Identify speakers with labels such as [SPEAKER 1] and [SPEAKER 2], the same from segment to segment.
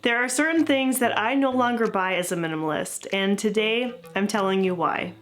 [SPEAKER 1] There are certain things that I no longer buy as a minimalist, and today I'm telling you why.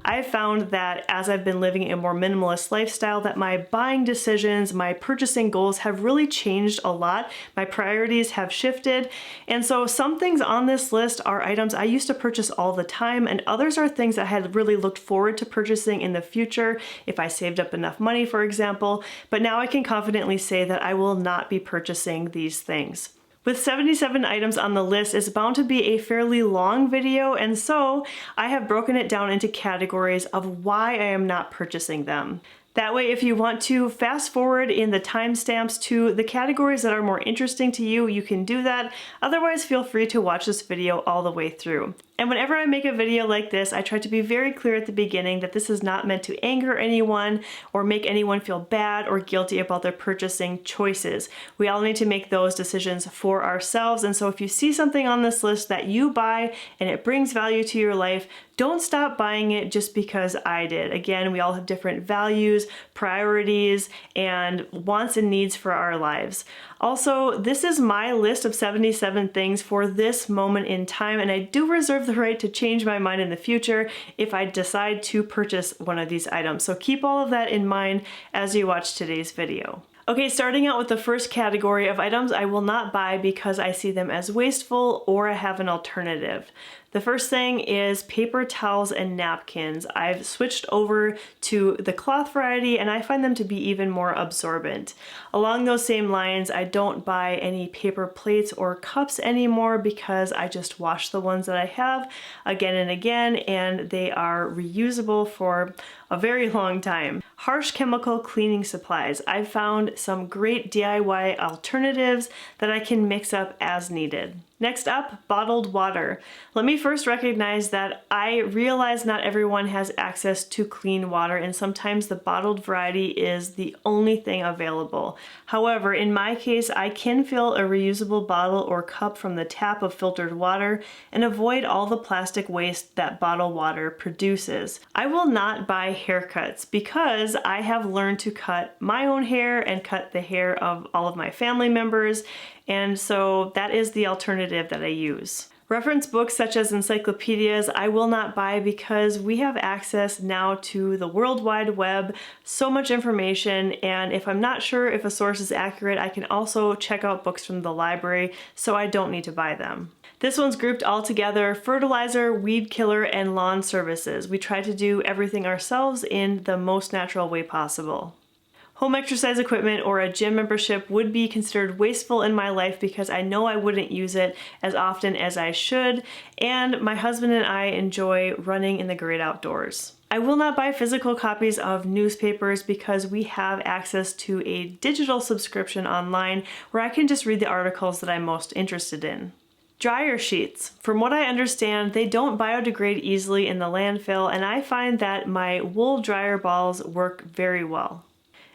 [SPEAKER 1] I've found that as I've been living a more minimalist lifestyle, that my buying decisions, my purchasing goals have really changed a lot. My priorities have shifted. And so some things on this list are items I used to purchase all the time, and others are things I had really looked forward to purchasing in the future if I saved up enough money, for example. But now I can confidently say that I will not be purchasing these things. With 77 items on the list, it's bound to be a fairly long video, and so I have broken it down into categories of why I am not purchasing them. That way, if you want to fast forward in the timestamps to the categories that are more interesting to you, you can do that. Otherwise, feel free to watch this video all the way through. And whenever I make a video like this, I try to be very clear at the beginning that this is not meant to anger anyone or make anyone feel bad or guilty about their purchasing choices. We all need to make those decisions for ourselves. And so if you see something on this list that you buy and it brings value to your life, don't stop buying it just because I did. Again, we all have different values, priorities, and wants and needs for our lives. Also, this is my list of 77 things for this moment in time, and I do reserve the right to change my mind in the future if I decide to purchase one of these items. So keep all of that in mind as you watch today's video. Okay, starting out with the first category of items I will not buy because I see them as wasteful or I have an alternative. The first thing is paper towels and napkins. I've switched over to the cloth variety and I find them to be even more absorbent. Along those same lines, I don't buy any paper plates or cups anymore because I just wash the ones that I have again and again, and they are reusable for a very long time. Harsh chemical cleaning supplies. I've found some great DIY alternatives that I can mix up as needed. Next up, bottled water. Let me first recognize that I realize not everyone has access to clean water, and sometimes the bottled variety is the only thing available. However, in my case, I can fill a reusable bottle or cup from the tap of filtered water and avoid all the plastic waste that bottled water produces. I will not buy haircuts because I have learned to cut my own hair and cut the hair of all of my family members, and so that is the alternative that I use. Reference books such as encyclopedias I will not buy because we have access now to the World Wide Web, so much information, and if I'm not sure if a source is accurate, I can also check out books from the library, so I don't need to buy them. This one's grouped all together: fertilizer, weed killer, and lawn services. We try to do everything ourselves in the most natural way possible. Home exercise equipment or a gym membership would be considered wasteful in my life because I know I wouldn't use it as often as I should, and my husband and I enjoy running in the great outdoors. I will not buy physical copies of newspapers because we have access to a digital subscription online where I can just read the articles that I'm most interested in. Dryer sheets. From what I understand, they don't biodegrade easily in the landfill, and I find that my wool dryer balls work very well.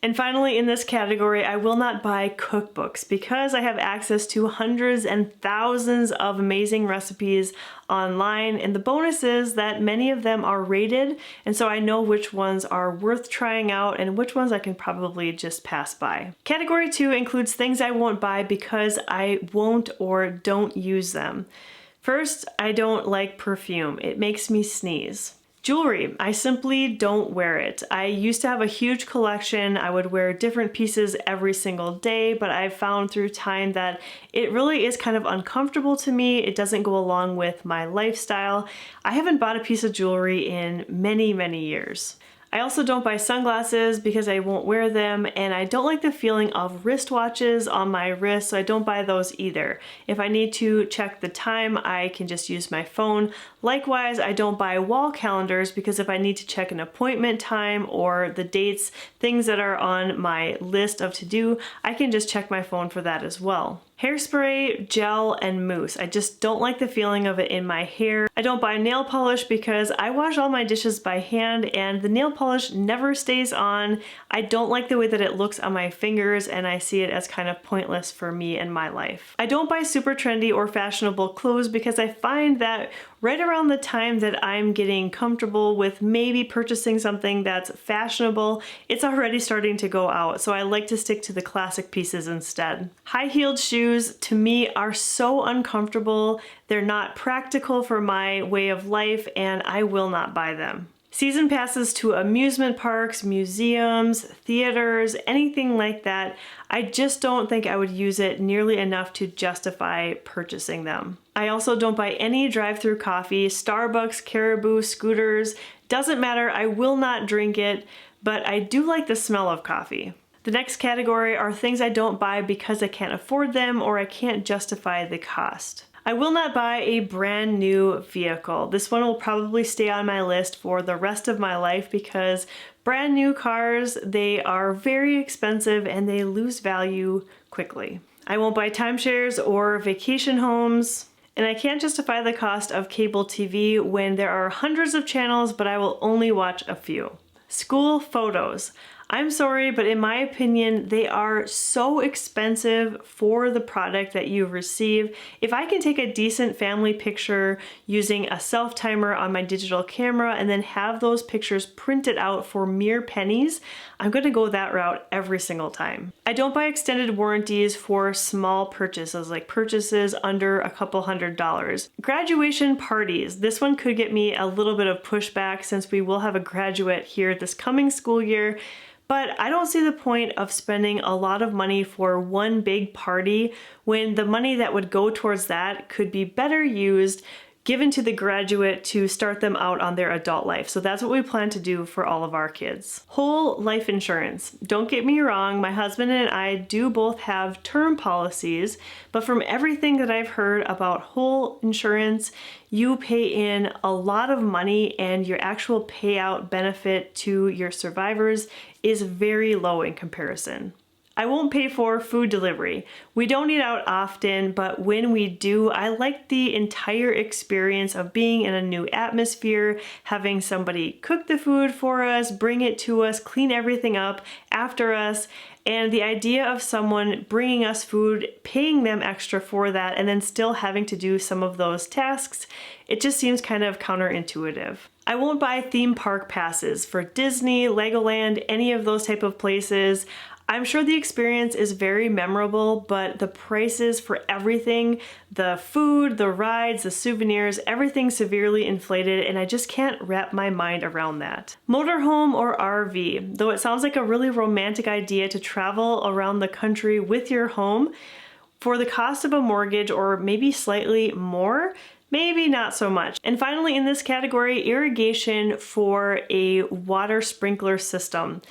[SPEAKER 1] And finally, in this category, I will not buy cookbooks because I have access to hundreds and thousands of amazing recipes online, and the bonus is that many of them are rated, and so I know which ones are worth trying out and which ones I can probably just pass by. Category 2 includes things I won't buy because I won't or don't use them. First, I don't like perfume. It makes me sneeze. Jewelry. I simply don't wear it. I used to have a huge collection. I would wear different pieces every single day, but I've found through time that it really is kind of uncomfortable to me. It doesn't go along with my lifestyle. I haven't bought a piece of jewelry in many, many years. I also don't buy sunglasses because I won't wear them, and I don't like the feeling of wristwatches on my wrist, so I don't buy those either. If I need to check the time, I can just use my phone. Likewise, I don't buy wall calendars because if I need to check an appointment time or the dates, things that are on my list of to-do, I can just check my phone for that as well. Hairspray, gel, and mousse. I just don't like the feeling of it in my hair. I don't buy nail polish because I wash all my dishes by hand and the nail polish never stays on. I don't like the way that it looks on my fingers, and I see it as kind of pointless for me and my life. I don't buy super trendy or fashionable clothes because I find that right around around the time that I'm getting comfortable with maybe purchasing something that's fashionable, it's already starting to go out. So I like to stick to the classic pieces instead. High-heeled shoes to me are so uncomfortable. They're not practical for my way of life, and I will not buy them. Season passes to amusement parks, museums, theaters, anything like that, I just don't think I would use it nearly enough to justify purchasing them. I also don't buy any drive-through coffee, Starbucks, Caribou, Scooters, doesn't matter, I will not drink it, but I do like the smell of coffee. The next category are things I don't buy because I can't afford them or I can't justify the cost. I will not buy a brand new vehicle. This one will probably stay on my list for the rest of my life because brand new cars, they are very expensive and they lose value quickly. I won't buy timeshares or vacation homes, and I can't justify the cost of cable TV when there are hundreds of channels, but I will only watch a few. School photos. I'm sorry, but in my opinion, they are so expensive for the product that you receive. If I can take a decent family picture using a self-timer on my digital camera and then have those pictures printed out for mere pennies, I'm gonna go that route every single time. I don't buy extended warranties for small purchases, like purchases under a couple $100s. Graduation parties. This one could get me a little bit of pushback since we will have a graduate here this coming school year. But I don't see the point of spending a lot of money for one big party when the money that would go towards that could be better used given to the graduate to start them out on their adult life. So that's what we plan to do for all of our kids. Whole life insurance. Don't get me wrong, my husband and I do both have term policies, but from everything that I've heard about whole insurance, you pay in a lot of money and your actual payout benefit to your survivors is very low in comparison. I won't pay for food delivery. We don't eat out often, but when we do, I like the entire experience of being in a new atmosphere, having somebody cook the food for us, bring it to us, clean everything up after us, and the idea of someone bringing us food, paying them extra for that, and then still having to do some of those tasks, it just seems kind of counterintuitive. I won't buy theme park passes for Disney, Legoland, any of those type of places. I'm sure the experience is very memorable, but the prices for everything, the food, the rides, the souvenirs, everything severely inflated, and I just can't wrap my mind around that. Motorhome or RV, though it sounds like a really romantic idea to travel around the country with your home, for the cost of a mortgage or maybe slightly more, maybe not so much. And finally in this category, irrigation for a water sprinkler system.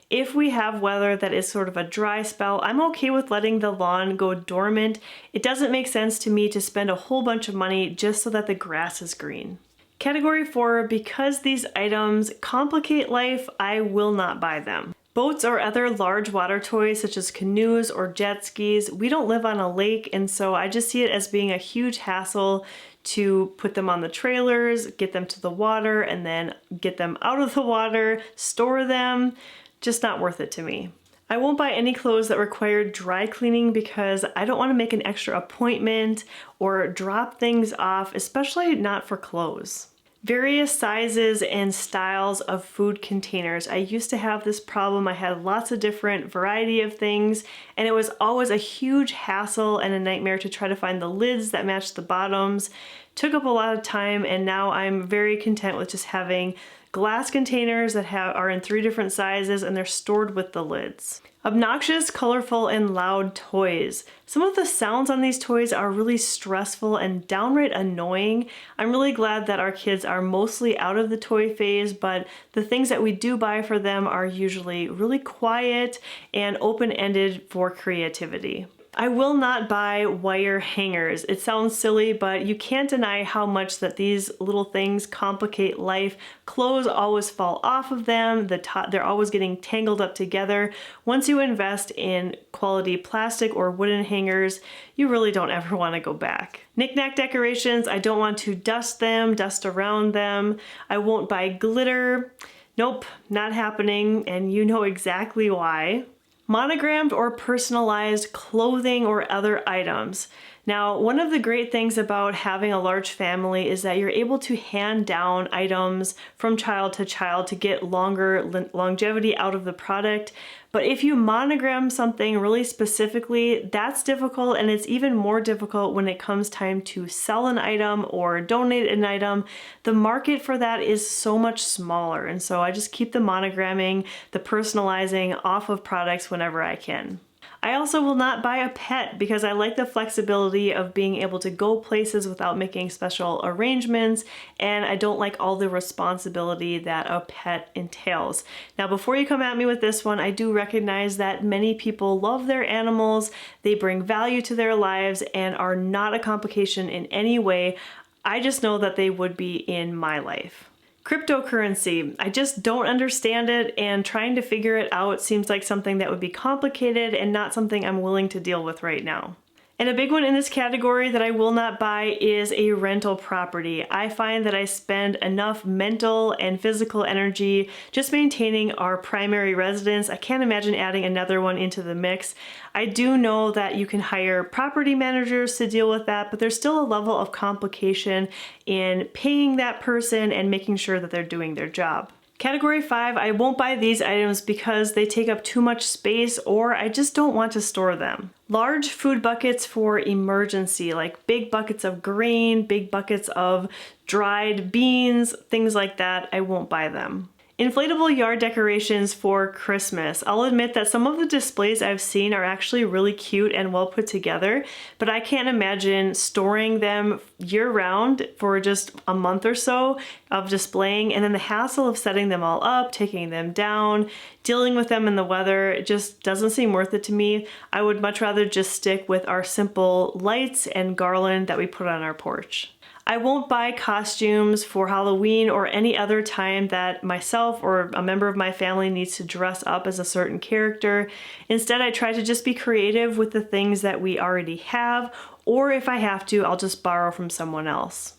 [SPEAKER 1] If we have weather that is sort of a dry spell, I'm okay with letting the lawn go dormant. It doesn't make sense to me to spend a whole bunch of money just so that the grass is green. Category 4, because these items complicate life, I will not buy them. Boats or other large water toys such as canoes or jet skis, we don't live on a lake, and so I just see it as being a huge hassle to put them on the trailers, get them to the water, and then get them out of the water, store them. Just not worth it to me. I won't buy any clothes that require dry cleaning because I don't want to make an extra appointment or drop things off, especially not for clothes. Various sizes and styles of food containers. I used to have this problem. I had lots of different variety of things, and it was always a huge hassle and a nightmare to try to find the lids that matched the bottoms. Took up a lot of time, and now I'm very content with just having glass containers that are in 3 different sizes and they're stored with the lids. Obnoxious, colorful, and loud toys. Some of the sounds on these toys are really stressful and downright annoying. I'm really glad that our kids are mostly out of the toy phase, but the things that we do buy for them are usually really quiet and open-ended for creativity. I will not buy wire hangers. It sounds silly, but you can't deny how much that these little things complicate life. Clothes always fall off of them. They're always getting tangled up together. Once you invest in quality plastic or wooden hangers, you really don't ever want to go back. Knick-knack decorations, I don't want to dust them, dust around them. I won't buy glitter. Nope, not happening, and you know exactly why. Monogrammed or personalized clothing or other items. Now, one of the great things about having a large family is that you're able to hand down items from child to child to get longer longevity out of the product. But if you monogram something really specifically, that's difficult, and it's even more difficult when it comes time to sell an item or donate an item. The market for that is so much smaller, and so I just keep the monogramming, the personalizing off of products whenever I can. I also will not buy a pet because I like the flexibility of being able to go places without making special arrangements, and I don't like all the responsibility that a pet entails. Now, before you come at me with this one, I do recognize that many people love their animals, they bring value to their lives, and are not a complication in any way. I just know that they would be in my life. Cryptocurrency. I just don't understand it, and trying to figure it out seems like something that would be complicated and not something I'm willing to deal with right now. And a big one in this category that I will not buy is a rental property. I find that I spend enough mental and physical energy just maintaining our primary residence. I can't imagine adding another one into the mix. I do know that you can hire property managers to deal with that, but there's still a level of complication in paying that person and making sure that they're doing their job. Category 5, I won't buy these items because they take up too much space or I just don't want to store them. Large food buckets for emergency, like big buckets of grain, big buckets of dried beans, things like that, I won't buy them. Inflatable yard decorations for Christmas. I'll admit that some of the displays I've seen are actually really cute and well put together, but I can't imagine storing them year-round for just a month or so of displaying, and then the hassle of setting them all up, taking them down, dealing with them in the weather. It just doesn't seem worth it to me. I would much rather just stick with our simple lights and garland that we put on our porch. I won't buy costumes for Halloween or any other time that myself or a member of my family needs to dress up as a certain character. Instead, I try to just be creative with the things that we already have, or if I have to, I'll just borrow from someone else.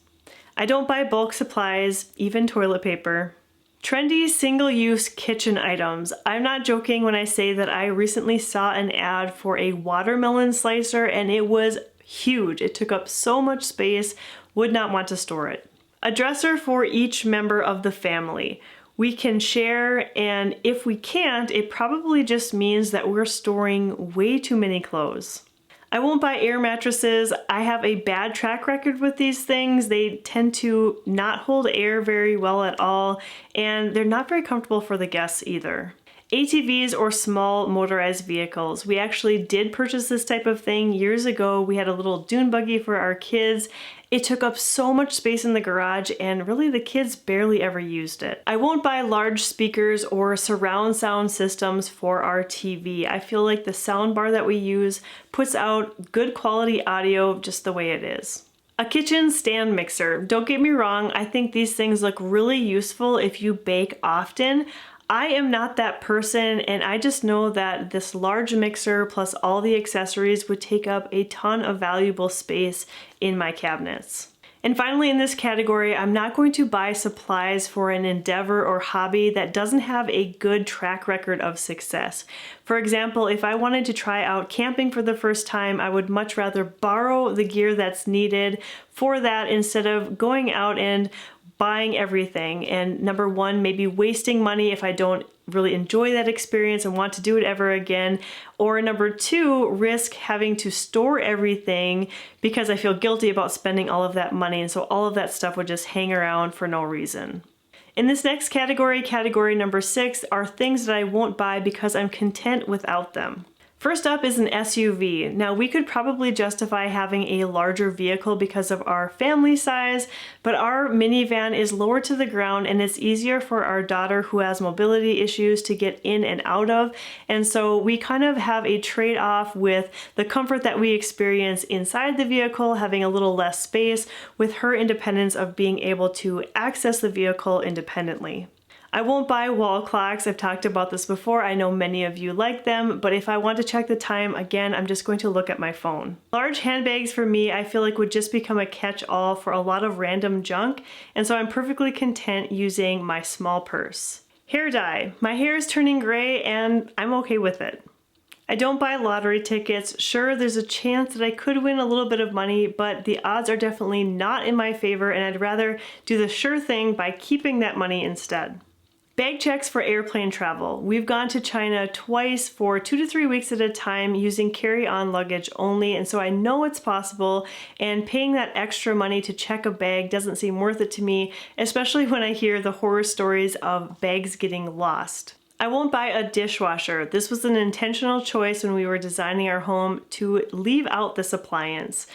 [SPEAKER 1] I don't buy bulk supplies, even toilet paper. Trendy single-use kitchen items. I'm not joking when I say that I recently saw an ad for a watermelon slicer and it was huge. It took up so much space. Would not want to store it. A dresser for each member of the family. We can share, and if we can't, it probably just means that we're storing way too many clothes. I won't buy air mattresses. I have a bad track record with these things. They tend to not hold air very well at all, and they're not very comfortable for the guests either. ATVs or small motorized vehicles. We actually did purchase this type of thing years ago. We had a little dune buggy for our kids. It took up so much space in the garage and really the kids barely ever used it. I won't buy large speakers or surround sound systems for our TV. I feel like the sound bar that we use puts out good quality audio just the way it is. A kitchen stand mixer. Don't get me wrong, I think these things look really useful if you bake often. I am not that person, and I just know that this large mixer plus all the accessories would take up a ton of valuable space in my cabinets. And finally, in this category, I'm not going to buy supplies for an endeavor or hobby that doesn't have a good track record of success. For example, if I wanted to try out camping for the first time, I would much rather borrow the gear that's needed for that instead of going out and buying everything, and number one, maybe wasting money if I don't really enjoy that experience and want to do it ever again, or number two, risk having to store everything because I feel guilty about spending all of that money, and so all of that stuff would just hang around for no reason. In this next category, category number 6, are things that I won't buy because I'm content without them. First up is an SUV. Now, we could probably justify having a larger vehicle because of our family size, but our minivan is lower to the ground and it's easier for our daughter who has mobility issues to get in and out of. And so we kind of have a trade-off with the comfort that we experience inside the vehicle, having a little less space, with her independence of being able to access the vehicle independently. I won't buy wall clocks. I've talked about this before. I know many of you like them, but if I want to check the time, again, I'm just going to look at my phone. Large handbags for me, I feel like would just become a catch-all for a lot of random junk, and so I'm perfectly content using my small purse. Hair dye. My hair is turning gray and I'm okay with it. I don't buy lottery tickets. Sure, there's a chance that I could win a little bit of money, but the odds are definitely not in my favor, and I'd rather do the sure thing by keeping that money instead. Bag checks for airplane travel. We've gone to China twice for 2 to 3 weeks at a time using carry-on luggage only, and so I know it's possible, and paying that extra money to check a bag doesn't seem worth it to me, especially when I hear the horror stories of bags getting lost. I won't buy a dishwasher. This was an intentional choice when we were designing our home to leave out this appliance.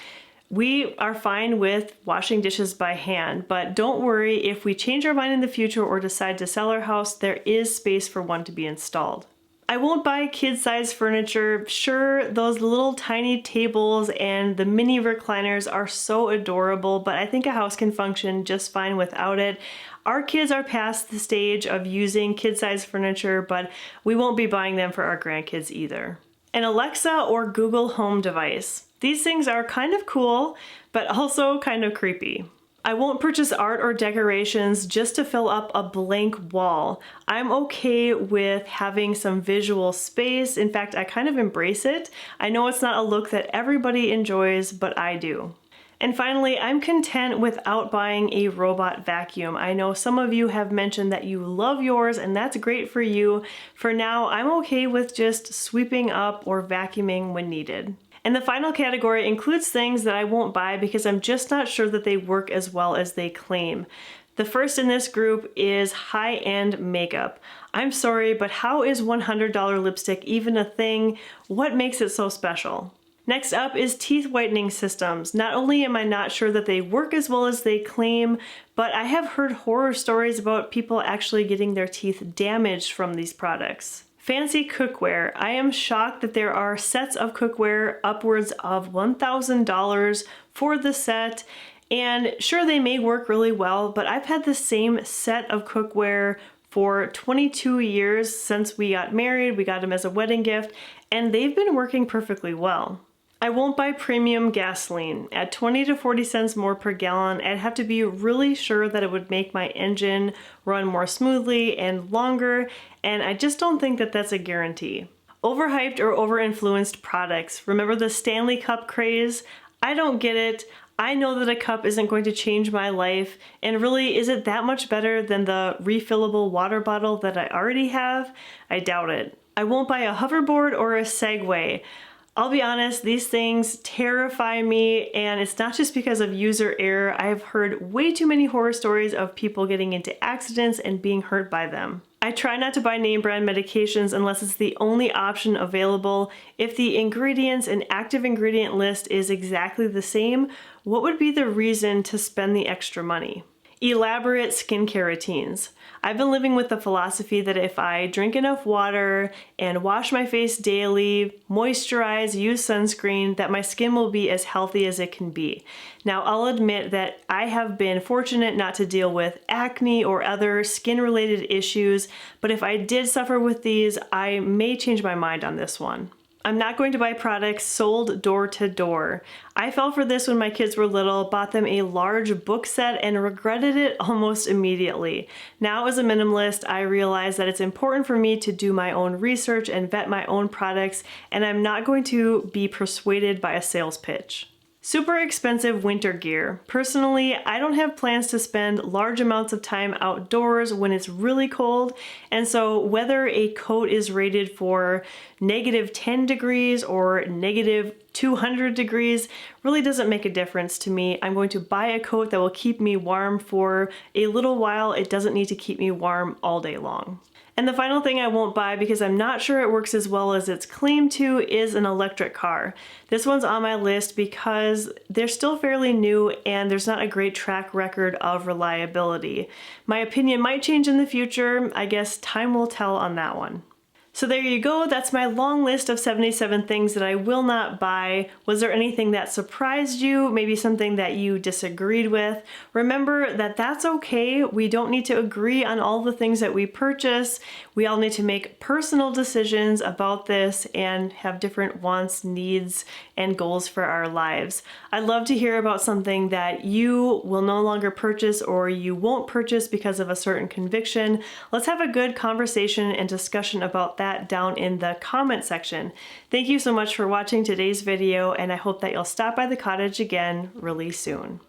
[SPEAKER 1] We are fine with washing dishes by hand, but don't worry, if we change our mind in the future or decide to sell our house, there is space for one to be installed. I won't buy kid-sized furniture. Sure, those little tiny tables and the mini recliners are so adorable, but I think a house can function just fine without it. Our kids are past the stage of using kid-sized furniture, but we won't be buying them for our grandkids either. An Alexa or Google Home device. These things are kind of cool, but also kind of creepy. I won't purchase art or decorations just to fill up a blank wall. I'm okay with having some visual space. In fact, I kind of embrace it. I know it's not a look that everybody enjoys, but I do. And finally, I'm content without buying a robot vacuum. I know some of you have mentioned that you love yours, and that's great for you. For now, I'm okay with just sweeping up or vacuuming when needed. And the final category includes things that I won't buy because I'm just not sure that they work as well as they claim. The first in this group is high-end makeup. I'm sorry, but how is $100 lipstick even a thing? What makes it so special? Next up is teeth whitening systems. Not only am I not sure that they work as well as they claim, but I have heard horror stories about people actually getting their teeth damaged from these products. Fancy cookware. I am shocked that there are sets of cookware upwards of $1,000 for the set, and sure, they may work really well, but I've had the same set of cookware for 22 years since we got married. We got them as a wedding gift, and they've been working perfectly well. I won't buy premium gasoline. At 20 to 40 cents more per gallon, I'd have to be really sure that it would make my engine run more smoothly and longer, and I just don't think that that's a guarantee. Overhyped or over-influenced products. Remember the Stanley Cup craze? I don't get it. I know that a cup isn't going to change my life, and really, is it that much better than the refillable water bottle that I already have? I doubt it. I won't buy a hoverboard or a Segway. I'll be honest, these things terrify me, and it's not just because of user error. I have heard way too many horror stories of people getting into accidents and being hurt by them. I try not to buy name brand medications unless it's the only option available. If the ingredients and active ingredient list is exactly the same, what would be the reason to spend the extra money? Elaborate skincare routines. I've been living with the philosophy that if I drink enough water and wash my face daily, moisturize, use sunscreen, that my skin will be as healthy as it can be. Now, I'll admit that I have been fortunate not to deal with acne or other skin-related issues, but if I did suffer with these, I may change my mind on this one. I'm not going to buy products sold door to door. I fell for this when my kids were little, bought them a large book set, and regretted it almost immediately. Now, as a minimalist, I realize that it's important for me to do my own research and vet my own products, and I'm not going to be persuaded by a sales pitch. Super expensive winter gear. Personally, I don't have plans to spend large amounts of time outdoors when it's really cold, and so whether a coat is rated for -10 degrees or -200 degrees really doesn't make a difference to me. I'm going to buy a coat that will keep me warm for a little while. It doesn't need to keep me warm all day long. And the final thing I won't buy because I'm not sure it works as well as it's claimed to is an electric car. This one's on my list because they're still fairly new and there's not a great track record of reliability. My opinion might change in the future. I guess time will tell on that one. So there you go, that's my long list of 77 things that I will not buy. Was there anything that surprised you? Maybe something that you disagreed with? Remember that that's okay. We don't need to agree on all the things that we purchase. We all need to make personal decisions about this and have different wants, needs, and goals for our lives. I'd love to hear about something that you will no longer purchase or you won't purchase because of a certain conviction. Let's have a good conversation and discussion about that down in the comment section. Thank you so much for watching today's video, and I hope that you'll stop by the cottage again really soon.